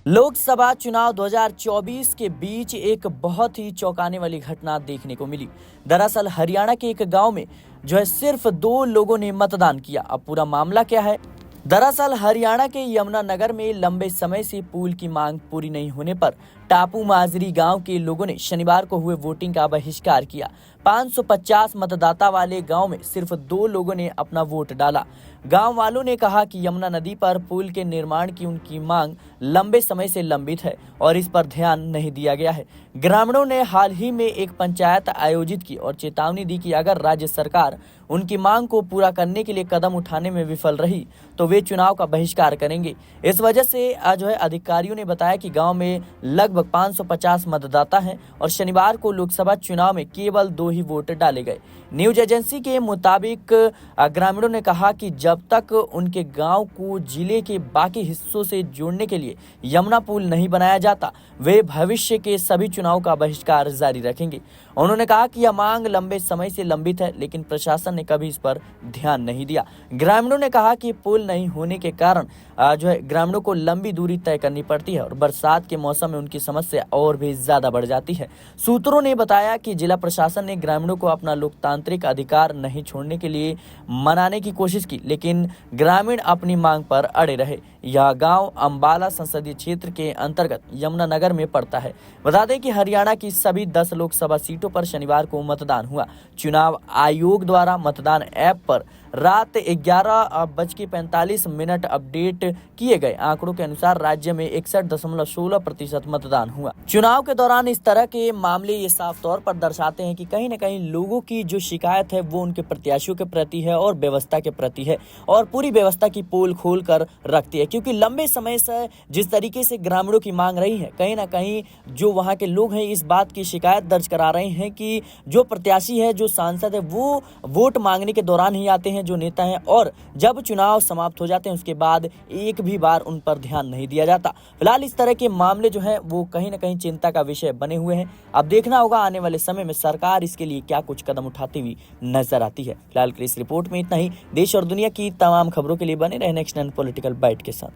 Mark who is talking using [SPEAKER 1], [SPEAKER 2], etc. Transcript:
[SPEAKER 1] लोकसभा चुनाव 2024 के बीच एक बहुत ही चौंकाने वाली घटना देखने को मिली। दरअसल हरियाणा के एक गांव में सिर्फ 2 लोगों ने मतदान किया। अब पूरा मामला क्या है? दरअसल हरियाणा के यमुनानगर में लंबे समय से पुल की मांग पूरी नहीं होने पर टापू माजरी गांव के लोगों ने शनिवार को हुए वोटिंग का बहिष्कार किया। 550 मतदाता वाले गांव में सिर्फ 2 लोगों ने अपना वोट डाला। गांव वालों ने कहा कि यमुना नदी पर पुल के निर्माण की उनकी मांग लंबे समय से लंबित है और इस पर ध्यान नहीं दिया गया है। ग्रामीणों ने हाल ही में एक पंचायत आयोजित की और चेतावनी दी कि अगर राज्य सरकार उनकी मांग को पूरा करने के लिए कदम उठाने में विफल रही तो वे चुनाव का बहिष्कार करेंगे। इस वजह से अधिकारियों ने बताया कि गांव में लगभग 550 मतदाता हैं और शनिवार को लोकसभा चुनाव में केवल 2 ही वोट डाले गए। न्यूज एजेंसी के मुताबिक ग्रामीणों ने कहा कि जब तक उनके गांव को जिले के बाकी हिस्सों से जोड़ने के लिए यमुना पुल नहीं बनाया जाता, वे भविष्य के सभी चुनाव का बहिष्कार जारी रखेंगे। उन्होंने कहा कि यह मांग लंबे समय से लंबित है, लेकिन प्रशासन ने कभी इस पर ध्यान नहीं दिया। ग्रामीणों ने कहा कि पुल नहीं होने के कारण ग्रामीणों को लंबी दूरी तय करनी पड़ती है और बरसात के मौसम में उनकी समस्या और भी ज्यादा बढ़ जाती है। सूत्रों ने बताया कि जिला प्रशासन ने ग्रामीणों को अपना लोकतांत्रिक अधिकार नहीं छोड़ने के लिए मनाने की कोशिश की, लेकिन ग्रामीण अपनी मांग पर अड़े रहे। यह गांव अंबाला संसदीय क्षेत्र के अंतर्गत यमुनानगर में पड़ता है। बता दें कि हरियाणा की सभी 10 लोकसभा सीटों पर शनिवार को मतदान हुआ। चुनाव आयोग द्वारा मतदान ऐप पर रात 11:45 अपडेट किए गए आंकड़ों के अनुसार राज्य में 61.16% मतदान हुआ। चुनाव के दौरान इस तरह के मामले ये साफ तौर पर दर्शाते हैं कि कहीं न कहीं लोगों की जो शिकायत है वो उनके प्रत्याशियों के प्रति है और व्यवस्था के प्रति है और पूरी व्यवस्था की पोल खोल कर रखती है, क्योंकि लंबे समय से जिस तरीके से ग्रामीणों की मांग रही है, कहीं ना कहीं जो वहां के लोग हैं इस बात की शिकायत दर्ज करा रहे हैं कि जो प्रत्याशी है, जो सांसद है, वो वोट मांगने के दौरान ही आते हैं, जो नेता हैं, और जब चुनाव समाप्त हो जाते हैं उसके बाद एक भी बार उन पर ध्यान नहीं दिया जाता। फिलहाल इस तरह के मामले जो है वो कहीं ना कहीं चिंता का विषय बने हुए हैं। अब देखना होगा आने वाले समय में सरकार इसके लिए क्या कुछ कदम उठाती हुई नजर आती है। फिलहाल के इस रिपोर्ट में इतना ही। देश और दुनिया की तमाम खबरों के लिए बने रहे नेक्स्ट 9 पॉलिटिकल बाइट के साथ।